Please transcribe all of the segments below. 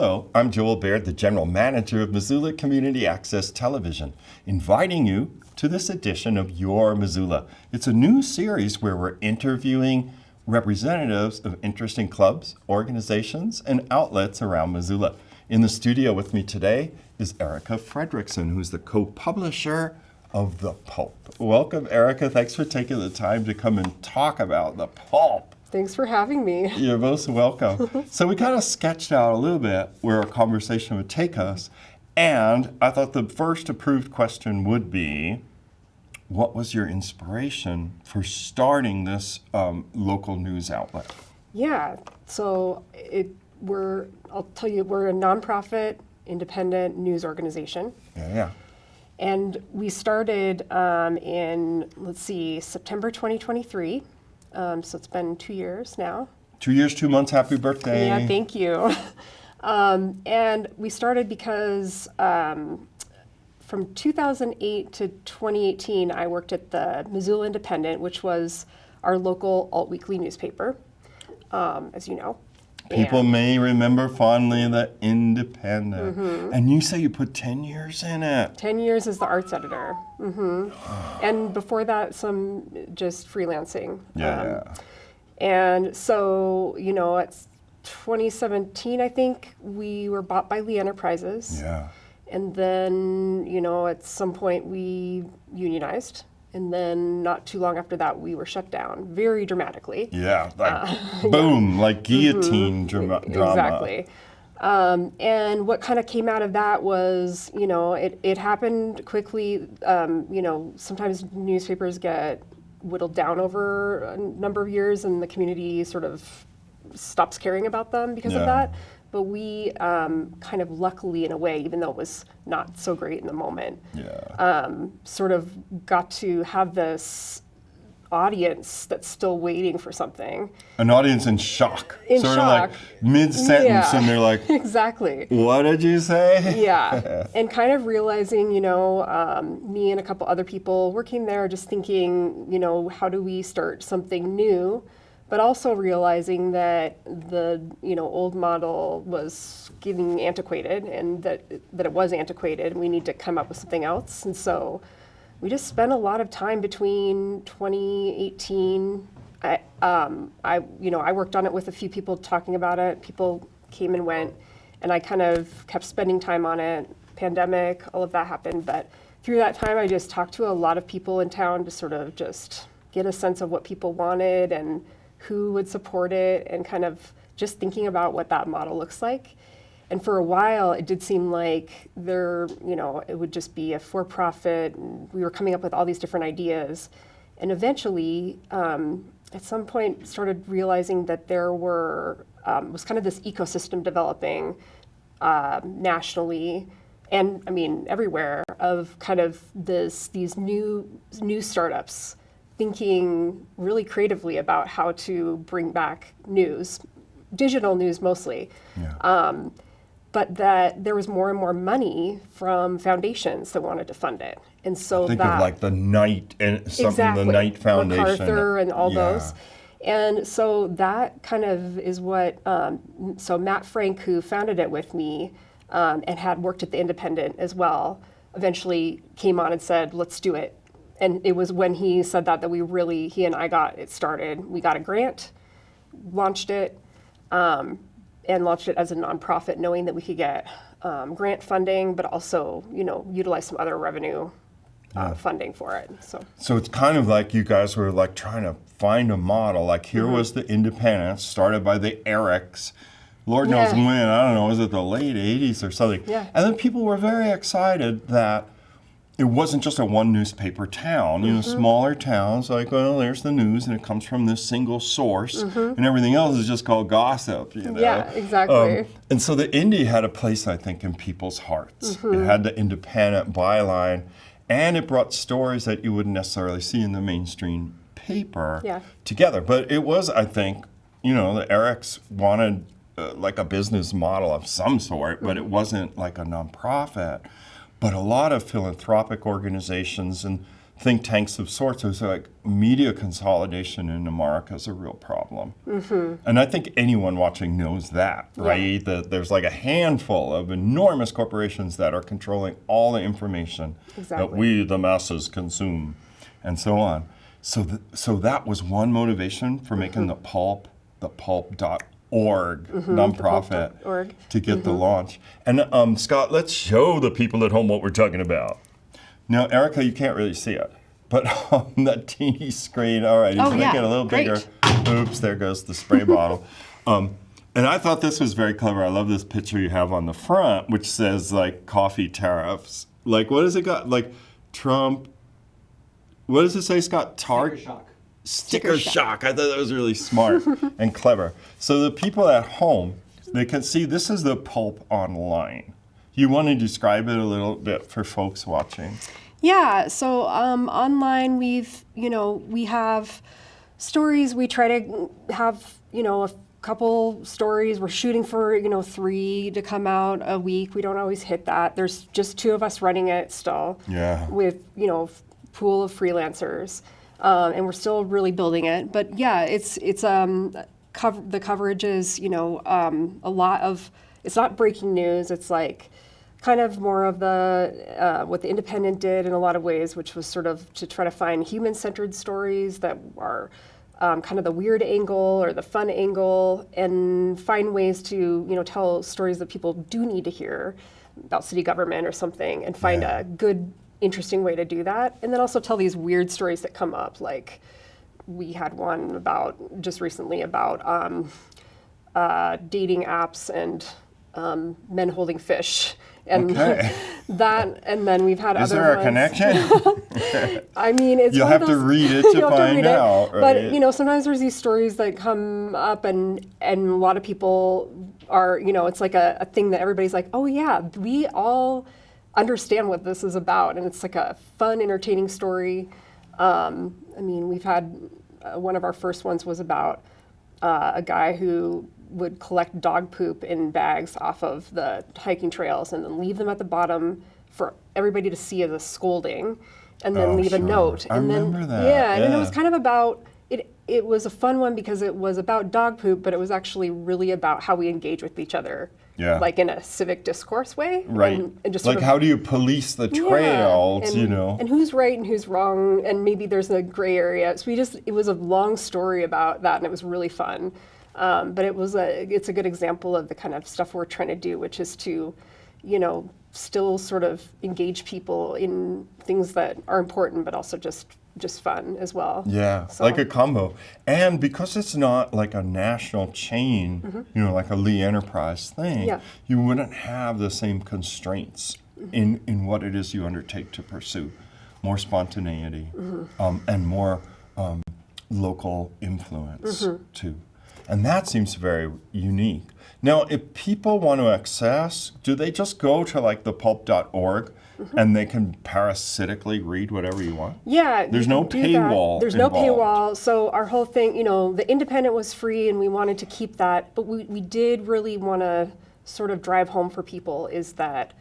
Hello, I'm Joel Baird, the General Manager of Missoula Community Access Television, inviting you to this edition of Your Missoula. It's a new series where we're interviewing representatives of interesting clubs, organizations, and outlets around Missoula. In the studio with me today is Erika Frederickson, who's the co-publisher of the Pulp. Welcome, Erika. Thanks for taking the time to come and talk about the Pulp. Thanks for having me. You're most welcome. So we kind of sketched out a little bit where our conversation would take us, and I thought the first approved question would be, what was your inspiration for starting this local news outlet? Yeah, so I'll tell you, we're a nonprofit, independent news organization. Yeah. And we started in, September 2023. So it's been 2 years now. 2 years, 2 months, happy birthday. Yeah, thank you. And we started because from 2008 to 2018, I worked at the Missoula Independent, which was our local alt-weekly newspaper, as you know. People may remember fondly the Independent. Mm-hmm. And you say you put 10 years in it. 10 years as the arts editor. Mm-hmm. And before that, some just freelancing. Yeah. And so, it's 2017, I think, we were bought by Lee Enterprises. Yeah. And then, at some point we unionized. And then not too long after that, we were shut down very dramatically. Yeah, boom, like guillotine drama. Exactly. And what kind of came out of that was, it happened quickly. Sometimes newspapers get whittled down over a number of years and the community sort of stops caring about them because of that. But we kind of luckily, in a way, even though it was not so great in the moment, sort of got to have this audience that's still waiting for something. An audience in shock. Of like mid-sentence, and they're like, exactly. What did you say? Yeah. And kind of realizing, me and a couple other people working there just thinking, how do we start something new? But also realizing that the old model was getting antiquated, and that it was antiquated, and we need to come up with something else. And so we just spent a lot of time between 2018. I worked on it with a few people talking about it. People came and went, and I kind of kept spending time on it. Pandemic, all of that happened, but through that time, I just talked to a lot of people in town to sort of just get a sense of what people wanted and who would support it, and kind of just thinking about what that model looks like. And for a while, it did seem like it would just be a for-profit, and we were coming up with all these different ideas. And eventually, at some point, started realizing that there was kind of this ecosystem developing nationally, and everywhere, of kind of these new startups thinking really creatively about how to bring back news, digital news mostly, but that there was more and more money from foundations that wanted to fund it. And so think of like the Knight and the Knight Foundation. MacArthur and all those. And so that kind of is what, so Matt Frank, who founded it with me and had worked at the Independent as well, eventually came on and said, let's do it. And it was when he said that he and I got it started. We got a grant, launched it, and launched it as a nonprofit, knowing that we could get grant funding, but also, utilize some other revenue funding for it. So it's kind of like you guys were like trying to find a model. Like here was the Independent, started by the Erics. Lord knows when, I don't know, was it the late 80s or something? Yeah. And then people were very excited that it wasn't just a one newspaper town, smaller towns, like, well, there's the news and it comes from this single source and everything else is just called gossip, Yeah, exactly. And so the Indie had a place, I think, in people's hearts. It had the Independent byline, and it brought stories that you wouldn't necessarily see in the mainstream paper together. But it was, I think, the Erics wanted like a business model of some sort, but it wasn't like a nonprofit. But a lot of philanthropic organizations and think tanks of sorts. It's like media consolidation in America is a real problem. And I think anyone watching knows that, right? That there's like a handful of enormous corporations that are controlling all the information that we, the masses, consume, and so on. So that was one motivation for making the Pulp, the Pulp.org nonprofit to get the launch. And Scott, let's show the people at home what we're talking about. Now, Erika, you can't really see it, but on that teeny screen, all right, make it a little bigger. Oops, there goes the spray bottle. And I thought this was very clever. I love this picture you have on the front, which says like coffee tariffs. Like, what has it got? Like Trump, what does it say, Scott? Sticker shock. Sticker shock. I thought that was really smart and clever. So the people at home, they can see this is the Pulp online. You want to describe it a little bit for folks watching? Yeah, so online we have stories. We try to have, a couple stories. We're shooting for, 3 to come out a week. We don't always hit that. There's just 2 of us running it still. Yeah. With, pool of freelancers. And we're still really building it. But yeah, it's the coverage is, a lot of, it's not breaking news. It's like kind of more of the what the Independent did in a lot of ways, which was sort of to try to find human-centered stories that are kind of the weird angle or the fun angle, and find ways to tell stories that people do need to hear about city government or something, and find a good, interesting way to do that, and then also tell these weird stories that come up. Like we had one about just recently about dating apps and men holding fish. And that, and then we've had Is other there a ones. connection? I mean, it's You'll one of have to those- read it to you'll have find read it. out, right? But sometimes there's these stories that come up, and a lot of people are, it's like a thing that everybody's like, oh yeah, we all understand what this is about, and it's like a fun, entertaining story. I mean, we've had one of our first ones was about a guy who would collect dog poop in bags off of the hiking trails and then leave them at the bottom for everybody to see as a scolding, and then leave a note. I And remember that. Yeah, and then it was kind of about, it was a fun one because it was about dog poop, but it was actually really about how we engage with each other. Yeah. Like in a civic discourse way. Right. And just like, sort of, how do you police the trails, and who's right and who's wrong, and maybe there's a gray area. So it was a long story about that, and it was really fun. But it's a good example of the kind of stuff we're trying to do, which is to, still sort of engage people in things that are important, but also just fun as well. Yeah, So- like a combo. And because it's not like a national chain, like a Lee Enterprise thing, you wouldn't have the same constraints in what it is you undertake to pursue. More spontaneity and more local influence too. And that seems very unique. Now, if people want to access, do they just go to like the pulp.org and they can parasitically read whatever you want? Yeah. There's you no can do that. paywall There's no involved. paywall. So our whole thing, the Independent was free and we wanted to keep that, but we did really want to sort of drive home for people is that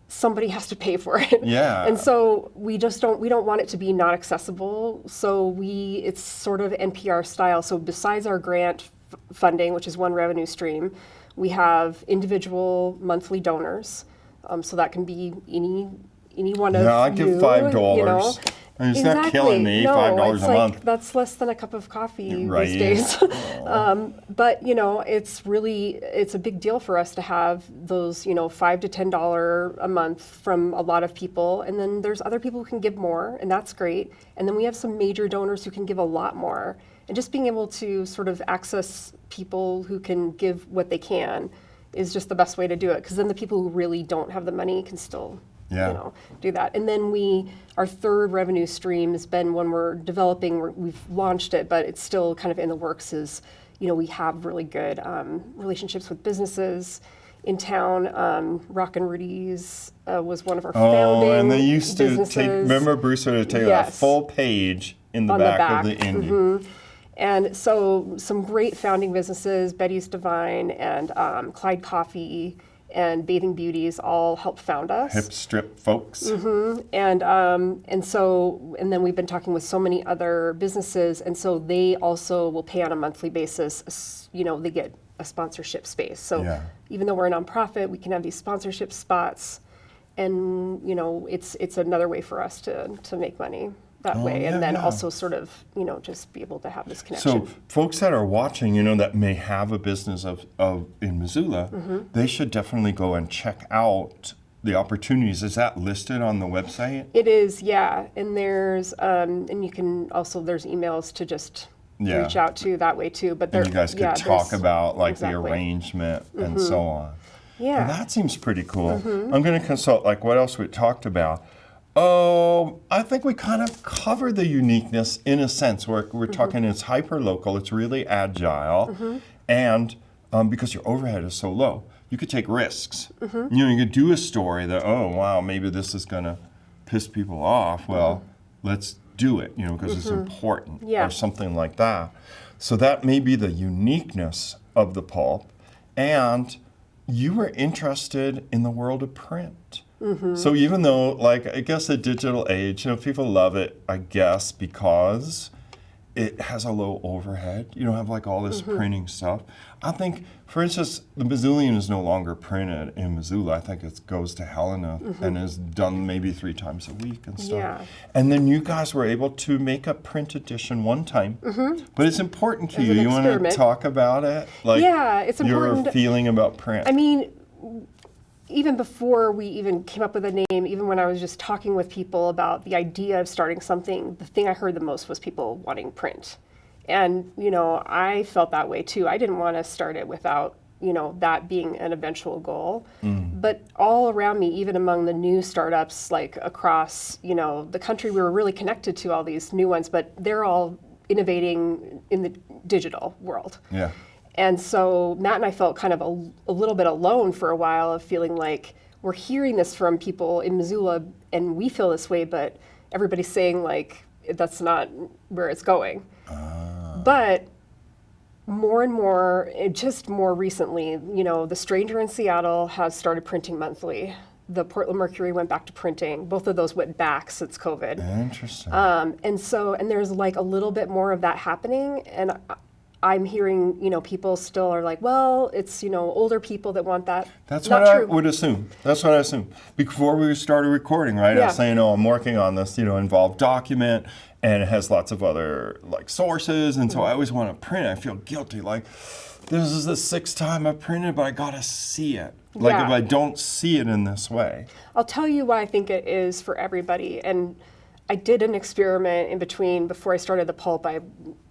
somebody has to pay for it. Yeah. And so we don't want it to be not accessible. So it's sort of NPR style. So besides our grant funding, which is one revenue stream, we have individual monthly donors. So that can be any one of you. Yeah, I give $5. I mean, it's not killing me, No, $5 it's a like, month. That's less than a cup of coffee Right. these days. But it's a big deal for us to have those $5 to $10 a month from a lot of people, and then there's other people who can give more, and that's great. And then we have some major donors who can give a lot more, and just being able to sort of access people who can give what they can is just the best way to do it, because then the people who really don't have the money can still do that. And then our third revenue stream has been one we're developing. We've launched it, but it's still kind of in the works. Is we have really good relationships with businesses in town. Rock and Rudy's was one of our founding and they used to businesses. remember Bruce would take a Yes. full page in the On the back back. of the Indy. And so some great founding businesses, Betty's Divine and Clyde Coffee, and Bathing Beauties all helped found us. Hip strip folks. And then we've been talking with so many other businesses, and so they also will pay on a monthly basis. They get a sponsorship space. So even though we're a nonprofit, we can have these sponsorship spots, and it's another way for us to make money that way, and then also sort of just be able to have this connection. So folks that are watching, that may have a business of in Missoula, they should definitely go and check out the opportunities. Is that listed on the website? It is, yeah. And there's and you can also, there's emails to just reach out to that way too. But and you guys could talk about like exactly. the arrangement and so on. Yeah. Well, that seems pretty cool. I'm going to consult like what else we talked about. Oh, I think we kind of covered the uniqueness in a sense. We're talking it's hyper local, it's really agile, and because your overhead is so low, you could take risks. You could do a story that, oh wow, maybe this is going to piss people off. Well, let's do it, because it's important or something like that. So that may be the uniqueness of the Pulp, and you were interested in the world of print. So even though, like, I guess the digital age, people love it, I guess, because it has a low overhead. You don't have like all this printing stuff. I think, for instance, the Missoulian is no longer printed in Missoula. I think it goes to Helena and is done maybe 3 times a week and stuff. Yeah. And then you guys were able to make a print edition one time. But it's important to As you. an You want to experiment. talk about it? Like It's important. your feeling about print. I mean, even before we even came up with a name, even when I was just talking with people about the idea of starting something, the thing I heard the most was people wanting print. And, I felt that way too. I didn't want to start it without, that being an eventual goal. But all around me, even among the new startups, like across, the country, we were really connected to all these new ones, but they're all innovating in the digital world. Yeah. And so Matt and I felt kind of a little bit alone for a while of feeling like we're hearing this from people in Missoula and we feel this way, but everybody's saying like, that's not where it's going. But more and more, just more recently, The Stranger in Seattle has started printing monthly. The Portland Mercury went back to printing. Both of those went back since COVID. Interesting. And there's like a little bit more of that happening. And I'm hearing, people still are like, well, it's, older people that want that. That's Not what I true. would assume. That's what I assume. Before we started recording, right? I was saying, I'm working on this, involved document, and it has lots of other like sources, and so I always want to print it. I feel guilty, like this is the 6th time I've printed, but I gotta see it. Like if I don't see it in this way. I'll tell you why I think it is for everybody. And I did an experiment in between. Before I started the Pulp, I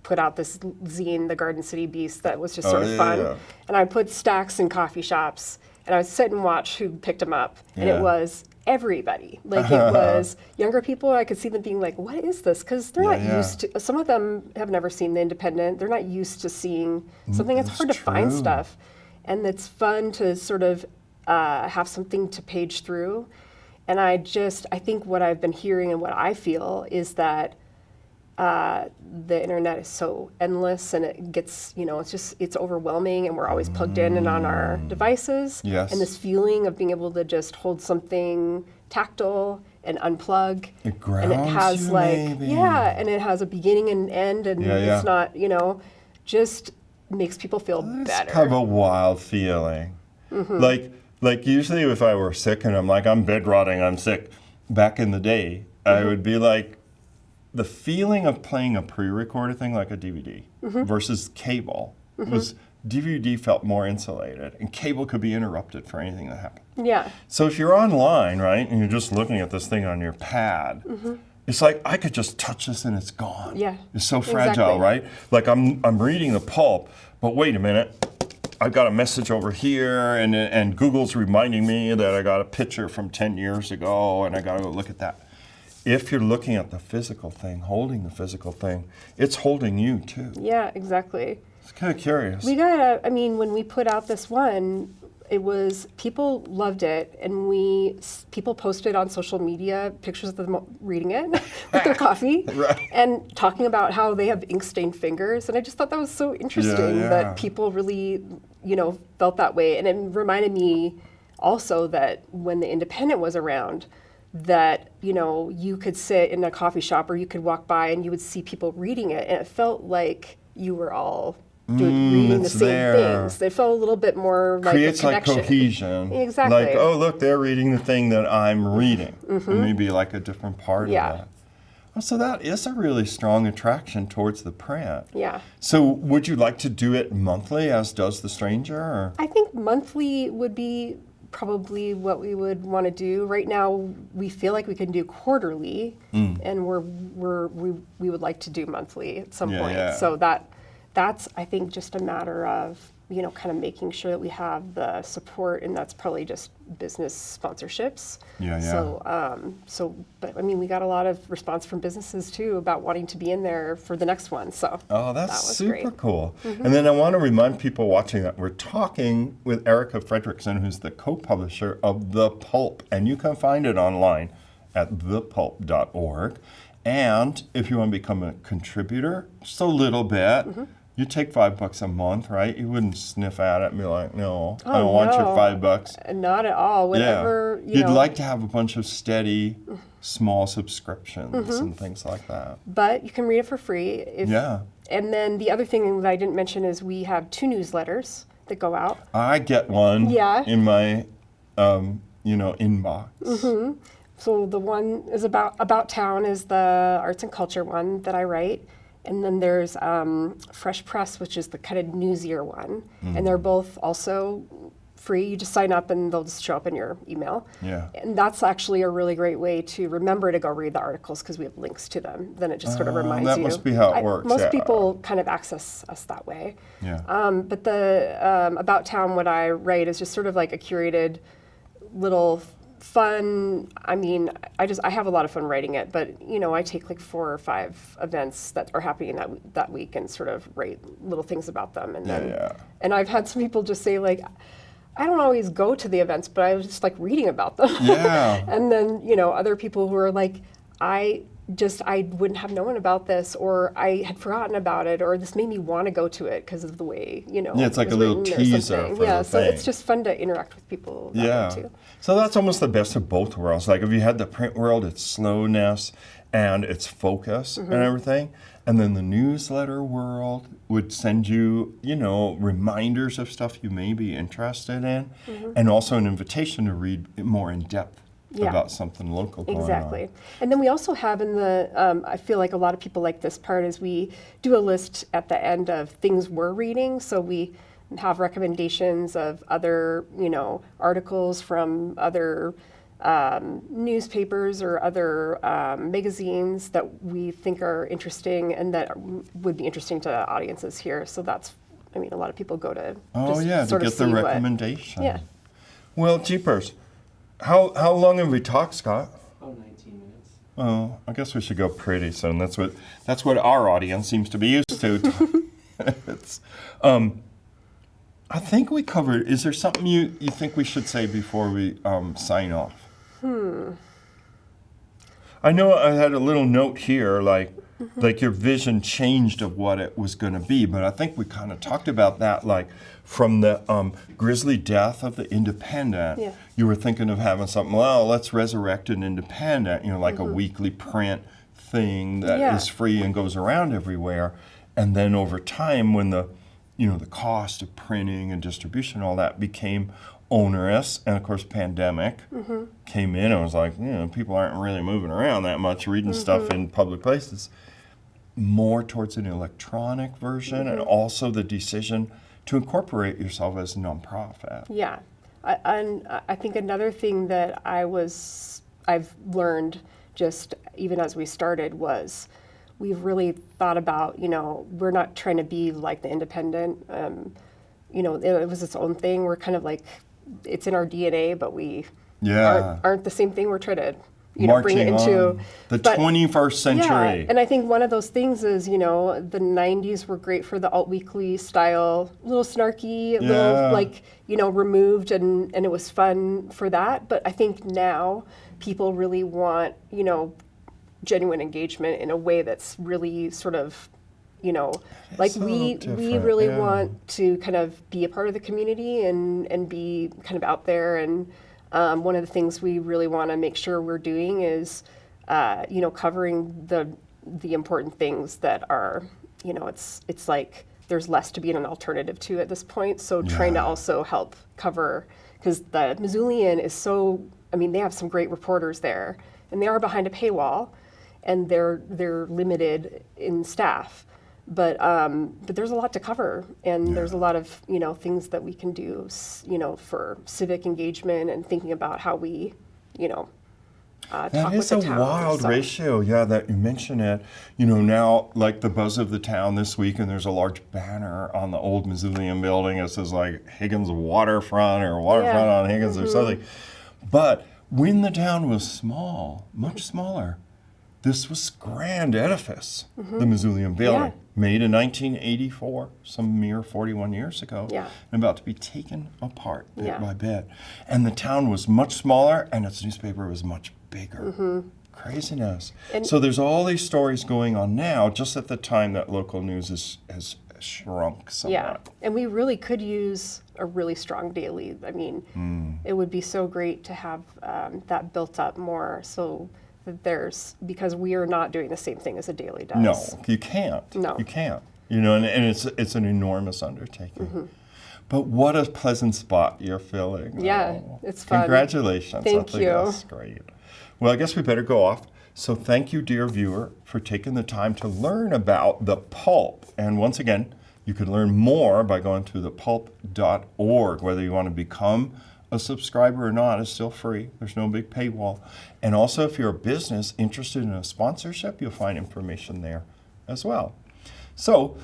put out this zine, The Garden City Beast, that was just sort of fun. Yeah. And I put stacks in coffee shops, and I would sit and watch who picked them up. And it was everybody. Like it was younger people. I could see them being like, what is this? Because they're not used to, some of them have never seen The Independent. They're not used to seeing something. It's hard to find stuff. And it's fun to sort of have something to page through. And I think what I've been hearing and what I feel is that the internet is so endless, and it gets, it's overwhelming, and we're always plugged in and on our devices. Yes. And this feeling of being able to just hold something tactile and unplug. It grounds and it has you, like, maybe. and it has a beginning and end, and it's not, just makes people feel better. It's kind of a wild feeling. Like usually if I were sick and I'm like, I'm bedrotting, I'm sick, back in the day, I would be like, the feeling of playing a pre-recorded thing like a DVD versus cable was DVD felt more insulated, and cable could be interrupted for anything that happened. Yeah. So if you're online, right, and you're just looking at this thing on your pad, it's like, I could just touch this and it's gone. Yeah. It's so fragile, right? Like I'm reading the Pulp, but wait a minute, I've got a message over here, and Google's reminding me that I got a picture from 10 years ago, and I got to go look at that. If you're looking at the physical thing, holding the physical thing, it's holding you too. Yeah, exactly. It's kind of curious. When we put out this one, people loved it, and people posted on social media pictures of them reading it with their coffee and talking about how they have ink-stained fingers. And I just thought that was so interesting that people really, felt that way. And it reminded me also that when the Independent was around, that, you know, you could sit in a coffee shop or you could walk by and you would see people reading it, and it felt like you were all reading the it's same there. things. It felt a little bit more like Creates a like connection. cohesion. Exactly. Like, oh, look, they're reading the thing that I'm reading. And maybe like a different part Yeah. of that. Oh, so that is a really strong attraction towards the print. Yeah. So would you like to do it monthly, as does The Stranger? Or? I think monthly would be probably what we would want to do. Right now, we feel like we can do quarterly, and we would like to do monthly at some point. Yeah. So that's I think just a matter of, you know, kind of making sure that we have the support, and that's probably just business sponsorships. Yeah. But I mean, we got a lot of response from businesses too about wanting to be in there for the next one. So Oh, that's that was super great. cool. And then I want to remind people watching that we're talking with Erika Frederickson, who's the co-publisher of The Pulp, and you can find it online at thepulp.org. And if you want to become a contributor, just a little bit, you take $5 a month, right? You wouldn't sniff at it and be like, no, I don't want your no. $5. Not at all. Whatever, You'd know. like to have a bunch of steady, small subscriptions and things like that. But you can read it for free. Yeah. And then the other thing that I didn't mention is we have 2 newsletters that go out. I get one Yeah. in my, inbox. So the one is about town is the arts and culture one that I write. And then there's Fresh Press, which is the kind of newsier one. And they're both also free. You just sign up and they'll just show up in your email. Yeah. And that's actually a really great way to remember to go read the articles because we have links to them. Then it just sort of reminds that you. must be how it works, Most yeah. people kind of access us that way. Yeah. But the About Town, what I write is just sort of like a curated little fun. I mean, I have a lot of fun writing it, but you know, I take like 4 or 5 events that are happening that week and sort of write little things about them. And then, Yeah. and I've had some people just say like, I don't always go to the events, but I just like reading about them. Yeah. And then, you know, other people who are like, I wouldn't have known about this, or I had forgotten about it, or this made me want to go to it because of the way, you know. Yeah, it's like it a was little written or teaser something. for Yeah, the so thing. it's just fun to interact with people that Yeah. way too. So that's almost the best of both worlds. Like if you had the print world, its slowness and its focus and everything. And then the newsletter world would send you, you know, reminders of stuff you may be interested in, and also an invitation to read more in depth Yeah. about something local going Exactly. on. And then we also have in the, I feel like a lot of people like this part is we do a list at the end of things we're reading. So we have recommendations of other, you know, articles from other newspapers or other magazines that we think are interesting and that would be interesting to audiences here. So that's, I mean, a lot of people go to Oh just yeah, to sort of get the see what- recommendation. Yeah. Well, jeepers. How long have we talked, Scott? About 19 minutes. Oh, I guess we should go pretty soon. That's what our audience seems to be used to. It's, I think we covered. Is there something you think we should say before we sign off? I know I had a little note here, like your vision changed of what it was going to be, but I think we kind of talked about that, like from the grisly death of the Independent. Yeah. You were thinking of having something. Well, let's resurrect an Independent. You know, like a weekly print thing that is Yeah. free and goes around everywhere. And then over time, when the cost of printing and distribution, all that became onerous, and of course pandemic came in and was like, people aren't really moving around that much, reading stuff in public places. More towards an electronic version, and also the decision to incorporate yourself as a nonprofit. Yeah, and I think another thing that I've learned just even as we started was we've really thought about, we're not trying to be like the Independent. It was its own thing. We're kind of like, it's in our DNA, but we aren't the same thing. We're trying to, bring it Marching into on the 21st century. Yeah, and I think one of those things is, the 90s were great for the alt weekly style, a little snarky, a little like, removed, and it was fun for that. But I think now people really want, genuine engagement in a way that's really sort of like so we different, really yeah. want to kind of be a part of the community and be kind of out there. And one of the things we really want to make sure we're doing is, covering the important things that are, it's like there's less to be an alternative to at this point. So trying to Yeah. also help cover, because the Missoulian is so, I mean, they have some great reporters there, and they are behind a paywall, and they're limited in staff. But there's a lot to cover, and there's a lot of things that we can do, for civic engagement and thinking about how we, That talk with is the a town. wild So, ratio, yeah, that you mention it. Now, like the buzz of the town this week, and there's a large banner on the old Missoulian building. It says like Higgins Waterfront or Waterfront Yeah. on Higgins or something. But when the town was small, much smaller, this was grand edifice, the Missoulian building, Yeah. made in 1984, some mere 41 years ago, Yeah. and about to be taken apart bit Yeah. by bit. And the town was much smaller, and its newspaper was much bigger. Craziness. And- So there's all these stories going on now, just at the time that local news has shrunk somewhat. yeah, and we really could use a really strong daily. I mean, it would be so great to have that built up more, so that because we are not doing the same thing as a daily does. No, you can't. No. You can't. And it's an enormous undertaking. But what a pleasant spot you're filling. Yeah, it's fun. Congratulations. Thank I think you. That's great. Well, I guess we better go off. So thank you, dear viewer, for taking the time to learn about the Pulp. And once again, you can learn more by going to thepulp.org. Whether you want to become a subscriber or not, it's still free. There's no big paywall. And also, if you're a business interested in a sponsorship, you'll find information there as well. So,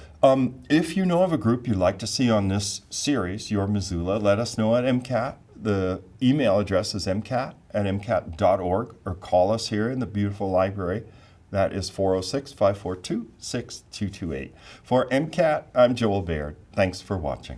if you know of a group you'd like to see on this series, Your Missoula, let us know at MCAT. The email address is mcat@mcat.org, or call us here in the beautiful library. That is 406-542-6228. For MCAT, I'm Joel Baird. Thanks for watching.